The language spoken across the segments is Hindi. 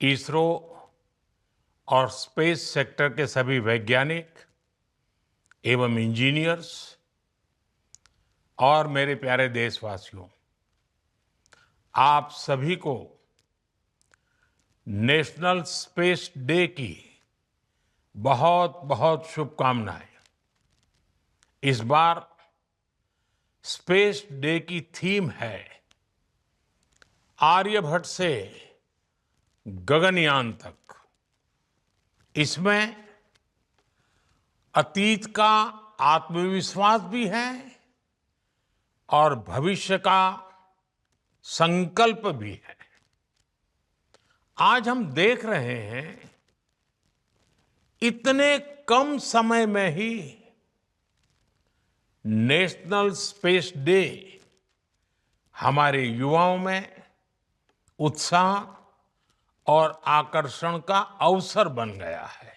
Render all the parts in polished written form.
इसरो और स्पेस सेक्टर के सभी वैज्ञानिक एवं इंजीनियर्स और मेरे प्यारे देशवासियों, आप सभी को नेशनल स्पेस डे की बहुत बहुत शुभकामनाएं। इस बार स्पेस डे की थीम है आर्यभट्ट से गगनयान तक। इसमें अतीत का आत्मविश्वास भी है और भविष्य का संकल्प भी है। आज हम देख रहे हैं इतने कम समय में ही नेशनल स्पेस डे हमारे युवाओं में उत्साह और आकर्षण का अवसर बन गया है।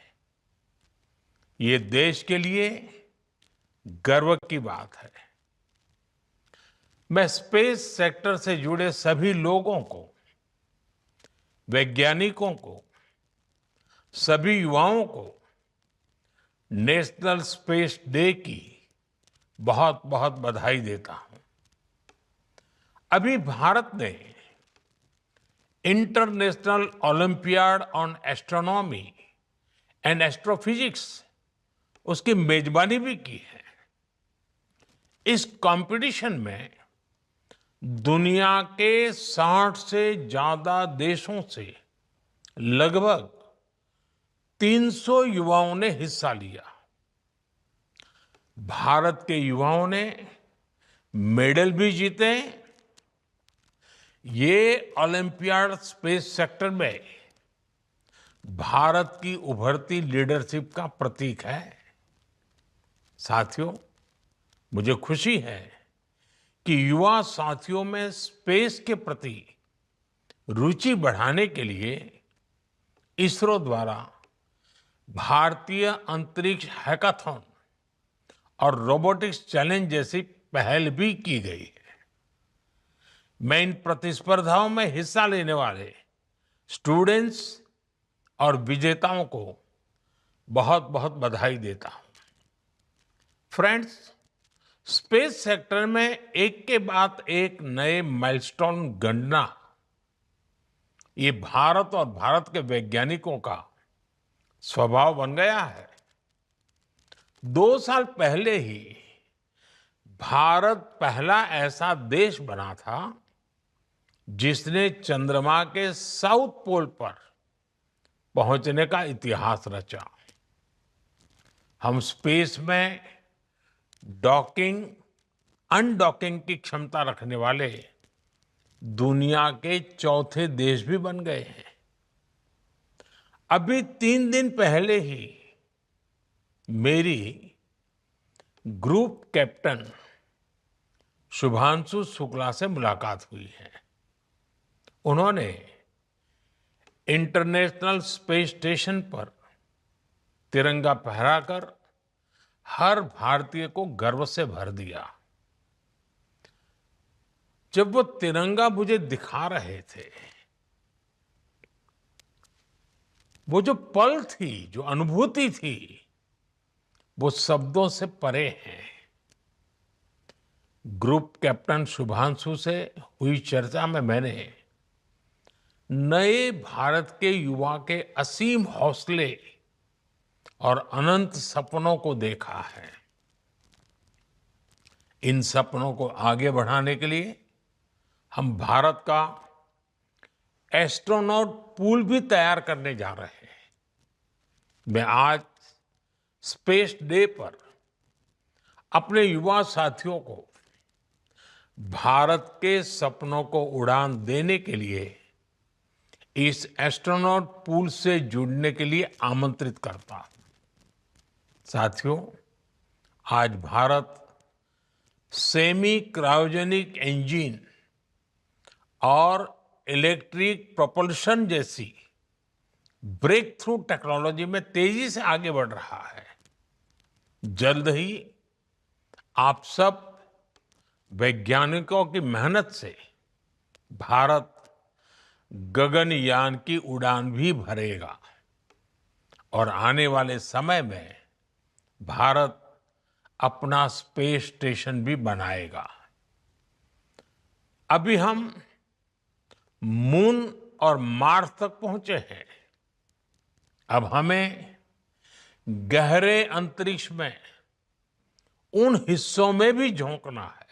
ये देश के लिए गर्व की बात है। मैं स्पेस सेक्टर से जुड़े सभी लोगों को, वैज्ञानिकों को, सभी युवाओं को नेशनल स्पेस डे की बहुत बहुत बधाई देता हूं। अभी भारत ने international olympiad on astronomy and astrophysics उसकी मेजबानी भी की है। इस कंपटीशन में दुनिया के 60 से ज्यादा देशों से लगभग 300 युवाओं ने हिस्सा लिया। भारत के युवाओं ने मेडल भी जीते। ये ओलंपियाड स्पेस सेक्टर में भारत की उभरती लीडरशिप का प्रतीक है। साथियों, मुझे खुशी है कि युवा साथियों में स्पेस के प्रति रुचि बढ़ाने के लिए इसरो द्वारा भारतीय अंतरिक्ष हैकाथॉन और रोबोटिक्स चैलेंज जैसी पहल भी की गई है। मैं इन प्रतिस्पर्धाओं में हिस्सा लेने वाले स्टूडेंट्स और विजेताओं को बहुत बहुत बधाई देता हूं। फ्रेंड्स, स्पेस सेक्टर में एक के बाद एक नए माइलस्टोन गणना, ये भारत और भारत के वैज्ञानिकों का स्वभाव बन गया है। 2 साल पहले ही भारत पहला ऐसा देश बना था जिसने चंद्रमा के साउथ पोल पर पहुंचने का इतिहास रचा। हम स्पेस में डॉकिंग, अनडॉकिंग की क्षमता रखने वाले दुनिया के चौथे देश भी बन गए हैं। अभी 3 दिन पहले ही मेरी ग्रुप कैप्टन शुभांशु शुक्ला से मुलाकात हुई है। उन्होंने इंटरनेशनल स्पेस स्टेशन पर तिरंगा फहराकर हर भारतीय को गर्व से भर दिया। जब वो तिरंगा मुझे दिखा रहे थे, वो जो पल थी, जो अनुभूति थी, वो शब्दों से परे है। ग्रुप कैप्टन शुभांशु से हुई चर्चा में मैंने नए भारत के युवा के असीम हौसले और अनंत सपनों को देखा है। इन सपनों को आगे बढ़ाने के लिए हम भारत का एस्ट्रोनॉट पूल भी तैयार करने जा रहे हैं। मैं आज स्पेस डे पर अपने युवा साथियों को भारत के सपनों को उड़ान देने के लिए इस एस्ट्रोनॉट पूल से जुड़ने के लिए आमंत्रित करता हूं। साथियों, आज भारत सेमी क्रायोजेनिक इंजन और इलेक्ट्रिक प्रोपल्शन जैसी ब्रेक थ्रू टेक्नोलॉजी में तेजी से आगे बढ़ रहा है। जल्द ही आप सब वैज्ञानिकों की मेहनत से भारत गगनयान की उड़ान भी भरेगा और आने वाले समय में भारत अपना स्पेस स्टेशन भी बनाएगा। अभी हम मून और मार्स तक पहुंचे हैं। अब हमें गहरे अंतरिक्ष में उन हिस्सों में भी झोंकना है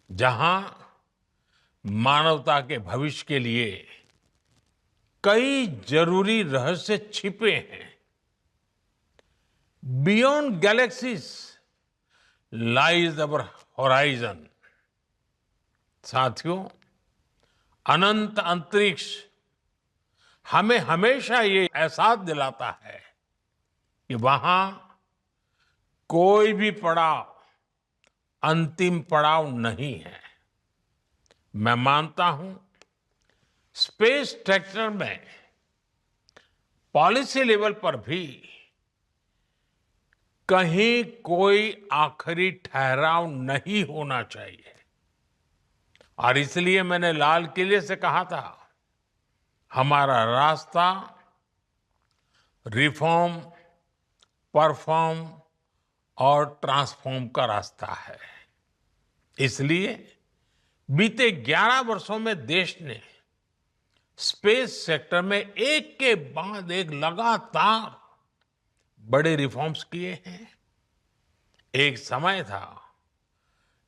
जहां मानवता के भविष्य के लिए कई जरूरी रहस्य छिपे हैं। बियॉन्ड गैलेक्सीज लाइज अवर होराइजन। साथियों, अनंत अंतरिक्ष हमें हमेशा ये एहसास दिलाता है कि वहां कोई भी पड़ाव अंतिम पड़ाव नहीं है। मैं मानता हूं स्पेस सेक्टर में पॉलिसी लेवल पर भी कहीं कोई आखिरी ठहराव नहीं होना चाहिए। और इसलिए मैंने लाल किले से कहा था, हमारा रास्ता रिफॉर्म, परफॉर्म और ट्रांसफॉर्म का रास्ता है। इसलिए बीते 11 वर्षों में देश ने स्पेस सेक्टर में एक के बाद एक लगातार बड़े रिफॉर्म्स किए हैं। एक समय था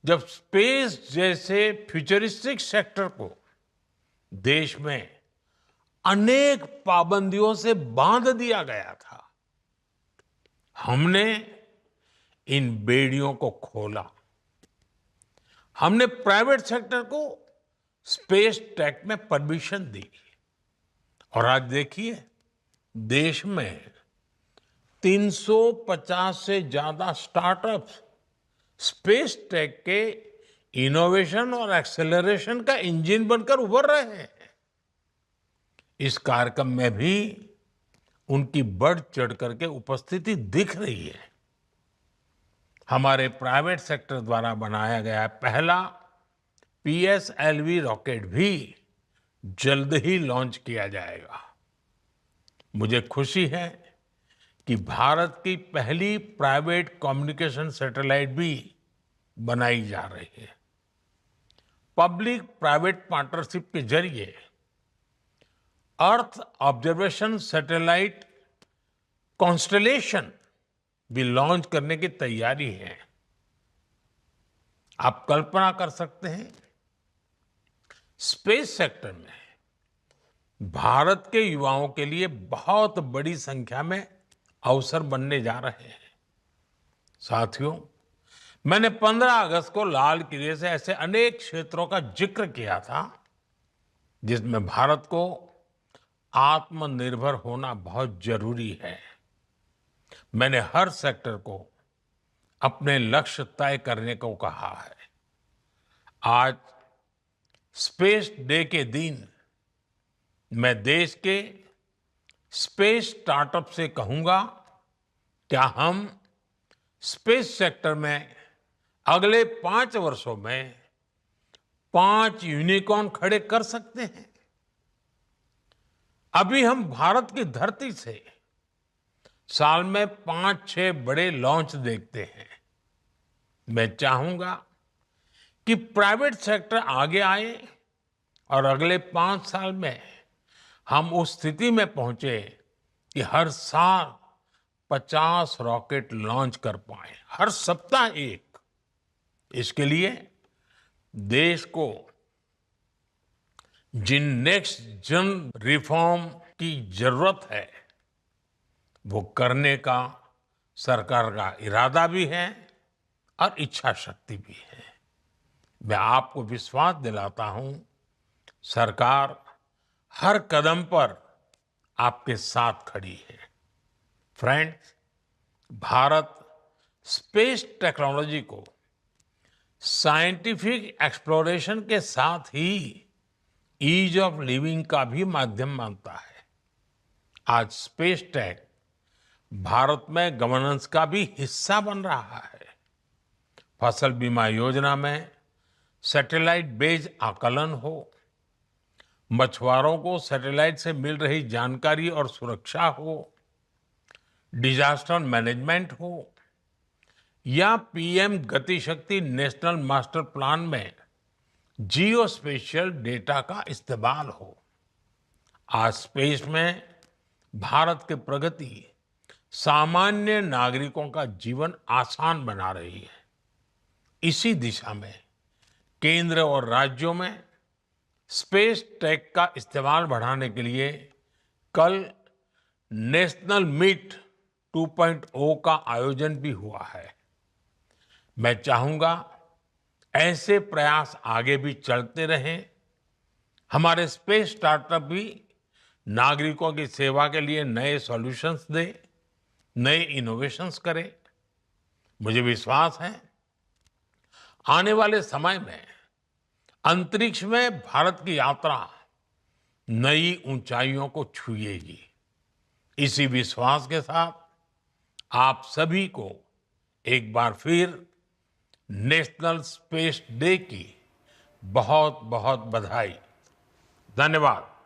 जब स्पेस जैसे फ्यूचरिस्टिक सेक्टर को देश में अनेक पाबंदियों से बांध दिया गया था। हमने इन बेड़ियों को खोला। हमने प्राइवेट सेक्टर को स्पेस टेक में परमिशन दी और आज देखिए देश में 350 से ज्यादा स्टार्टअप्स स्पेस टेक के इनोवेशन और एक्सेलरेशन का इंजन बनकर उभर रहे हैं। इस कार्यक्रम में भी उनकी बढ़ चढ़ करके उपस्थिति दिख रही है। हमारे प्राइवेट सेक्टर द्वारा बनाया गया पहला पीएसएलवी रॉकेट भी जल्द ही लॉन्च किया जाएगा। मुझे खुशी है कि भारत की पहली प्राइवेट कम्युनिकेशन सैटेलाइट भी बनाई जा रही है। पब्लिक प्राइवेट पार्टनरशिप के जरिए अर्थ ऑब्जर्वेशन सैटेलाइट कॉन्स्टलेशन भी लॉन्च करने की तैयारी है। आप कल्पना कर सकते हैं स्पेस सेक्टर में भारत के युवाओं के लिए बहुत बड़ी संख्या में अवसर बनने जा रहे हैं। साथियों, मैंने 15 अगस्त को लाल किले से ऐसे अनेक क्षेत्रों का जिक्र किया था जिसमें भारत को आत्मनिर्भर होना बहुत जरूरी है। मैंने हर सेक्टर को अपने लक्ष्य तय करने को कहा है। आज स्पेस डे के दिन मैं देश के स्पेस स्टार्टअप से कहूंगा, क्या हम स्पेस सेक्टर में अगले 5 वर्षों में 5 यूनिकॉर्न खड़े कर सकते हैं? अभी हम भारत की धरती से साल में 5-6 बड़े लॉन्च देखते हैं। मैं चाहूंगा कि प्राइवेट सेक्टर आगे आए और अगले 5 साल में हम उस स्थिति में पहुंचे कि हर साल 50 रॉकेट लॉन्च कर पाए, हर सप्ताह एक। इसके लिए देश को जिन नेक्स्ट जन रिफॉर्म की जरूरत है वो करने का सरकार का इरादा भी है और इच्छा शक्ति भी है। मैं आपको विश्वास दिलाता हूं, सरकार हर कदम पर आपके साथ खड़ी है। फ्रेंड्स, भारत स्पेस टेक्नोलॉजी को साइंटिफिक एक्सप्लोरेशन के साथ ही ईज ऑफ लिविंग का भी माध्यम मानता है। आज स्पेस टेक भारत में गवर्नेंस का भी हिस्सा बन रहा है। फसल बीमा योजना में सैटेलाइट बेस्ड आकलन हो, मछुआरों को सैटेलाइट से मिल रही जानकारी और सुरक्षा हो, डिजास्टर मैनेजमेंट हो या पीएम गति शक्ति नेशनल मास्टर प्लान में जियो स्पेशियल डेटा का इस्तेमाल हो। आज स्पेस में भारत की प्रगति सामान्य नागरिकों का जीवन आसान बना रही है। इसी दिशा में केंद्र और राज्यों में स्पेस टेक का इस्तेमाल बढ़ाने के लिए कल नेशनल मीट 2.0 का आयोजन भी हुआ है। मैं चाहूंगा ऐसे प्रयास आगे भी चलते रहें। हमारे स्पेस स्टार्टअप भी नागरिकों की सेवा के लिए नए सॉल्यूशंस दे, नए इनोवेशंस करे। मुझे विश्वास है आने वाले समय में अंतरिक्ष में भारत की यात्रा नई ऊंचाइयों को छुएगी। इसी विश्वास के साथ आप सभी को एक बार फिर नेशनल स्पेस डे की बहुत बहुत बधाई। धन्यवाद।